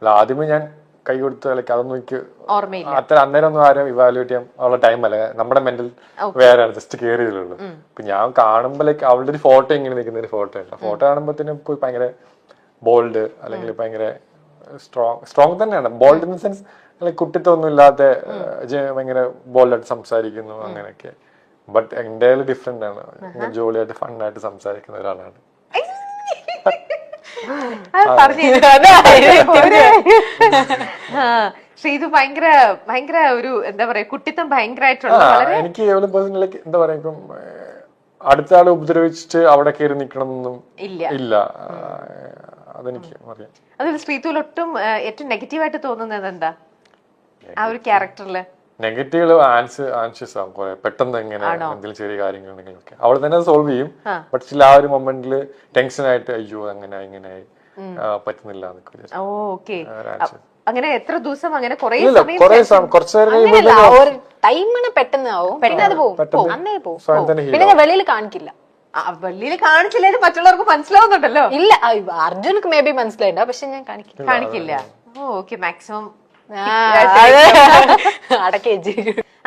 അല്ല ആദ്യമേ ഞാൻ കൈ കൊടുത്ത് ലൈക്ക് അതൊന്നും എനിക്ക് ഓർമ്മയില്ല. അത്ര അന്നേരം ഒന്നും ആരും ഇവാലുവേറ്റ് ചെയ്യാൻ ഉള്ള ടൈം അല്ല. നമ്മുടെ മെന്റൽ വേറെ ജസ്റ്റ് കയറിയതുള്ളൂ. ഇപ്പൊ ഞാൻ കാണുമ്പോ ലൈക്ക് അവളുടെ ഒരു ഫോട്ടോ ഇങ്ങനെ നിൽക്കുന്ന ഒരു ഫോട്ടോ ഉണ്ട്. ഫോട്ടോ കാണുമ്പോഴത്തേനും ഇപ്പൊ ഭയങ്കര ബോൾഡ് അല്ലെങ്കിൽ ഭയങ്കര സ്ട്രോങ് തന്നെയാണ്. Bold in the sense like കുട്ടിത്വമൊന്നും ഇല്ലാത്ത ഭയങ്കര ബോൾഡായിട്ട് സംസാരിക്കുന്നു അങ്ങനെയൊക്കെ. ബട്ട് എന്റെ ഡിഫറെന്റ് ആണ്. ജോളിയായിട്ട് ഫണ്ണായിട്ട് സംസാരിക്കുന്ന ഒരാളാണ്. ശ്രീതു ഭയങ്കര ഭയങ്കര ഒരു എന്താ പറയാ കുട്ടിത്തം ഭയങ്കരമായിട്ടുള്ള എനിക്ക് പേഴ്സണലി എന്താ പറയാ ഇപ്പം അടുത്ത ആളെ ഉപദ്രവിച്ചിട്ട് അവിടെ കയറി നിക്കണം എന്നൊന്നും ഇല്ല. അതെനിക്ക് അറിയാം. അതിൽ ശ്രീതുവിൽ ഒട്ടും ഏറ്റവും നെഗറ്റീവായിട്ട് തോന്നുന്നത് എന്താ ആ ഒരു ക്യാരക്ടറില്? നെഗറ്റീവ് ആൻഷ്യസ് ആവും കുറെ പെട്ടെന്ന് എങ്ങനെ എന്തെങ്കിലും ചെറിയ കാര്യങ്ങളുണ്ടെങ്കിലും ഒക്കെ അവൾ തന്നെ സോൾവ് ചെയ്യും. ബട്ട് ചില ആ ഒരു മൊമെന്റില് ടെൻഷൻ ആയിട്ട് അയ്യോ അങ്ങനെ ഇങ്ങനെ പറ്റുന്നില്ല. അങ്ങനെ എത്ര ദിവസം അങ്ങനെ ടൈമിന് പെട്ടെന്ന് ആവും, പിന്നെ അത് പോകും, അന്നേ പോകും. പിന്നെ വെളിയിൽ കാണിക്കില്ല. വെളിയിൽ കാണിച്ചില്ലെങ്കിൽ മറ്റുള്ളവർക്ക് മനസ്സിലാവുന്നുണ്ടല്ലോ. ഇല്ല, അർജുനക്ക് മേ ബി മനസ്സിലായിട്ടോ, പക്ഷെ ഞാൻ കാണിക്കില്ല. ഓക്കെ, മാക്സിമം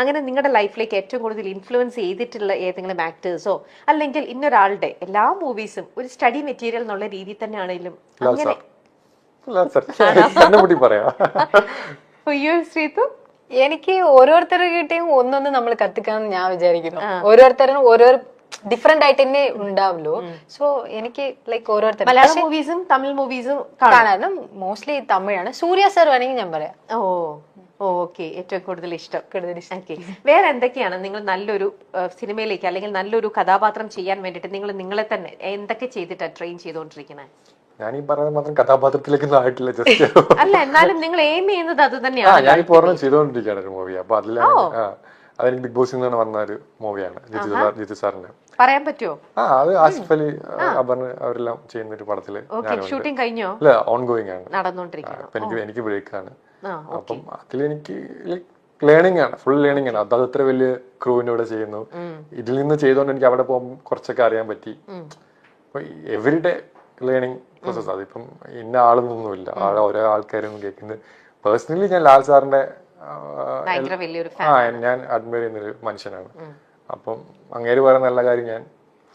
അങ്ങനെ നിങ്ങളുടെ ലൈഫിലേക്ക് ഏറ്റവും കൂടുതൽ ഇൻഫ്ലുവൻസ് ചെയ്തിട്ടുള്ള ഏതെങ്കിലും ആക്ടേഴ്സോ അല്ലെങ്കിൽ ഇന്നൊരാളുടെ എല്ലാ മൂവീസും ഒരു സ്റ്റഡി മെറ്റീരിയൽ എന്നുള്ള രീതിയിൽ തന്നെ ആണെങ്കിലും അങ്ങനെ ശ്രീതു? എനിക്ക് ഓരോരുത്തരുടെയും ഒന്നൊന്ന് നമ്മൾ കത്തിക്കാന്ന് ഞാൻ വിചാരിക്കുന്നു. ഓരോരുത്തരും ഓരോ ഡിഫറെന്റ് ആയിട്ട് തന്നെ ഉണ്ടാവുമല്ലോ. സോ എനിക്ക് ലൈക്ക് ഓരോരുത്തർ മലയാളം മൂവീസും തമിഴ് മൂവീസും കാണാനും മോസ്റ്റ്ലി തമിഴാണ്. സൂര്യ സാർ വേണമെങ്കിൽ ഞാൻ പറയാം. ഓക്കെ, ഏറ്റവും കൂടുതൽ ഇഷ്ടം. വേറെ എന്തൊക്കെയാണ് നിങ്ങൾ നല്ലൊരു സിനിമയിലേക്ക് അല്ലെങ്കിൽ നല്ലൊരു കഥാപാത്രം ചെയ്യാൻ വേണ്ടിട്ട് നിങ്ങൾ നിങ്ങളെ തന്നെ എന്തൊക്കെ ചെയ്തിട്ടാണ് ട്രെയിൻ ചെയ്തുകൊണ്ടിരിക്കുന്നത്? ഞാൻ ഈ പറയുന്നത് മാത്രം കഥാപാത്രത്തിലേക്ക് ആയിട്ടില്ല, ജസ്റ്റ് അല്ല എന്നാലും നിങ്ങൾ എയിം ചെയ്യുന്നത് അത് തന്നെയാണ്. ഞാനിപ്പോ ചെയ്തുകൊണ്ടിരിക്കുകയാണ് ഒരു മൂവി. അപ്പൊ അതെനിക്ക് ബിഗ് ബോസിൽ നിന്നാണ് വന്ന ഒരു മൂവിയാണ്, ജിത്തു സാറിന്റെ. പറയാൻ പറ്റുമോ? അത് ആസിഫ് അലി അപർണ അവരെല്ലാം ചെയ്യുന്ന ഒരു പടത്തില് ഷൂട്ടിംഗ് കഴിഞ്ഞോ? അല്ല, ഓൺ ഗോയിങ് ആണ്, നടന്നുകൊണ്ടിരിക്കുന്നത്. എനിക്ക് ബ്രേക്കാണ്. അപ്പം അതിലെനിക്ക് ലേണിംഗ് ആണ്, ഫുൾ ലേണിംഗ് ആണ്. അത് അത്ര വലിയ ക്രൂവിന്റെ കൂടെ ചെയ്യുന്നു. ഇതിൽ നിന്ന് ചെയ്തോണ്ട് എനിക്ക് അവിടെ പോകുമ്പോൾ കുറച്ചൊക്കെ അറിയാൻ പറ്റി. അപ്പൊ എവരിഡേ ലേണിംഗ് പ്രോസസ്. അതിപ്പം ഇന്ന ആളൊന്നുമില്ല, ഓരോ ആൾക്കാരും കേൾക്കുന്നത്. പേഴ്സണലി ഞാൻ ലാൽ സാറിന്റെ ഞാൻ അഡ്മയർ ചെയ്യുന്നൊരു മനുഷ്യനാണ്. അപ്പം അങ്ങേര് പറയുന്ന നല്ല കാര്യം ഞാൻ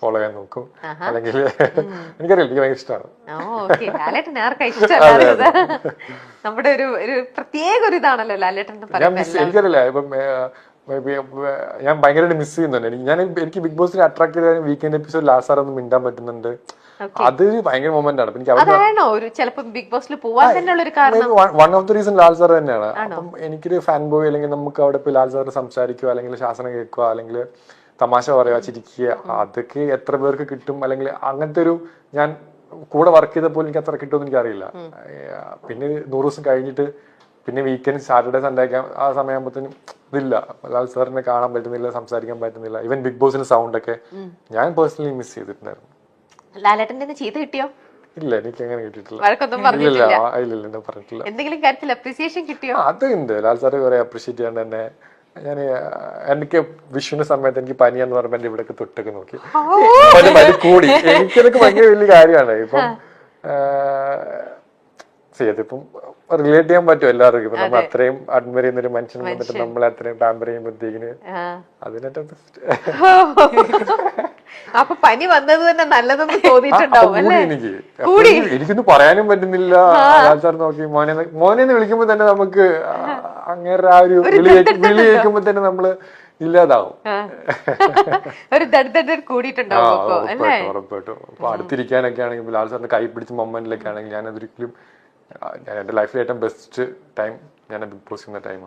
ഫോളോ ചെയ്യാൻ നോക്കും. അല്ലെങ്കിൽ എനിക്കറിയില്ല, എനിക്ക് ഭയങ്കര ഇഷ്ടമാണ്. നമ്മുടെ ഒരു പ്രത്യേക ഒരു ഇതാണല്ലോ ലാലേട്ടൻ. എനിക്കറിയില്ല, ഇപ്പം ഞാൻ ഭയങ്കരമായിട്ട് മിസ് ചെയ്യുന്നുണ്ട്. എനിക്ക് ബിഗ് ബോസിനെ അട്രാക്ട് ചെയ്ത വീക്കെൻഡ് എപ്പിസോഡ് ലാസ്റ്റ് സാർ ഒന്ന് മിണ്ടാൻ പറ്റുന്നുണ്ട്. അതൊരു ഭയങ്കര മൊമെന്റ് ആണ്. One of the reason Lal sir തന്നെയാണ്. അപ്പം എനിക്കൊരു ഫാൻ ബോയ് അല്ലെങ്കിൽ നമുക്ക് അവിടെ പോയി ലാൽ സാറിന് സംസാരിക്കുക, അല്ലെങ്കിൽ ശാസനം കേൾക്കുക, അല്ലെങ്കിൽ തമാശ പറയുക, ചിരിക്കുക, അതൊക്കെ എത്ര പേർക്ക് കിട്ടും? അല്ലെങ്കിൽ അങ്ങനത്തെ ഒരു ഞാൻ കൂടെ വർക്ക് ചെയ്തപ്പോൾ എനിക്ക് അത്ര കിട്ടുമെന്ന് എനിക്കറിയില്ല. പിന്നെ 100 ദിവസം കഴിഞ്ഞിട്ട് പിന്നെ വീക്കെൻഡ് സാറ്റർഡേ സൺഡേ ഒക്കെ ആ സമയമാകുമ്പോഴത്തേനും ഇതില്ല, ലാൽ സാറിനെ കാണാൻ പറ്റുന്നില്ല, സംസാരിക്കാൻ പറ്റുന്നില്ല. ഈവൻ ബിഗ് ബോസിന്റെ സൗണ്ട് ഒക്കെ ഞാൻ പേഴ്സണലി മിസ് ചെയ്തിട്ടുണ്ടായിരുന്നു. ലാലേട്ടന്റെ ചീത്ത കിട്ടിയോ? ഇല്ല, എനിക്ക് അങ്ങനെ കിട്ടിയിട്ടില്ല. പറഞ്ഞിട്ടില്ല. എന്തെങ്കിലും കാര്യത്തിൽ അപ്രീസിയേഷൻ കിട്ടിയോ? അതുണ്ട്. ലാൽ സാറ് കുറെ അപ്രീഷിയേറ്റ് ചെയ്യാണ്ട് തന്നെ. ഞാൻ എനിക്ക് വിഷുവിന്റെ സമയത്ത് എനിക്ക് പനിയാന്ന് പറയുമ്പോ എന്റെ ഇവിടെയൊക്കെ തൊട്ടൊക്കെ നോക്കി കൂടി. എനിക്കതൊക്കെ ഭയങ്കര വലിയ കാര്യമാണ്. ഇപ്പം ഇതിപ്പം റിലേറ്റ് ചെയ്യാൻ പറ്റും എല്ലാവർക്കും. ഇപ്പൊ നമ്മൾ അത്രയും അഡ്മയർ ചെയ്യുന്ന ഒരു മനുഷ്യൻ വന്നിട്ട് നമ്മൾ അത്രയും പാമ്പർ ചെയ്യുമ്പോഴത്തേക്കിന് അതിനേറ്റ ബെസ്റ്റ്. അപ്പൊ പനി വന്നത് തന്നെ നല്ലതെന്ന് തോന്നിയിട്ടുണ്ടാവും അല്ലേ? എനിക്കൊന്നും പറയാനും പറ്റുന്നില്ല. ആൾക്കാർ നോക്കി മോനെന്ന് വിളിക്കുമ്പോ തന്നെ നമുക്ക് അങ്ങനെ ആ ഒരു വിളി കേൾക്കുമ്പോ തന്നെ നമ്മള് ഇല്ലാതാവും. ഉറപ്പായിട്ടും. അപ്പൊ അടുത്തിരിക്കാനൊക്കെ ആണെങ്കിൽ ലാൽ സാറിന്റെ കൈ പിടിച്ച മൊമെന്റിലൊക്കെ ആണെങ്കിൽ ഞാൻ അതൊരിക്കലും എന്റെ ലൈഫിലെ ഏറ്റവും ബെസ്റ്റ് ടൈം ഞാൻ ബിഗ് ബോസ് ചെയ്യുന്ന ടൈമാണ്.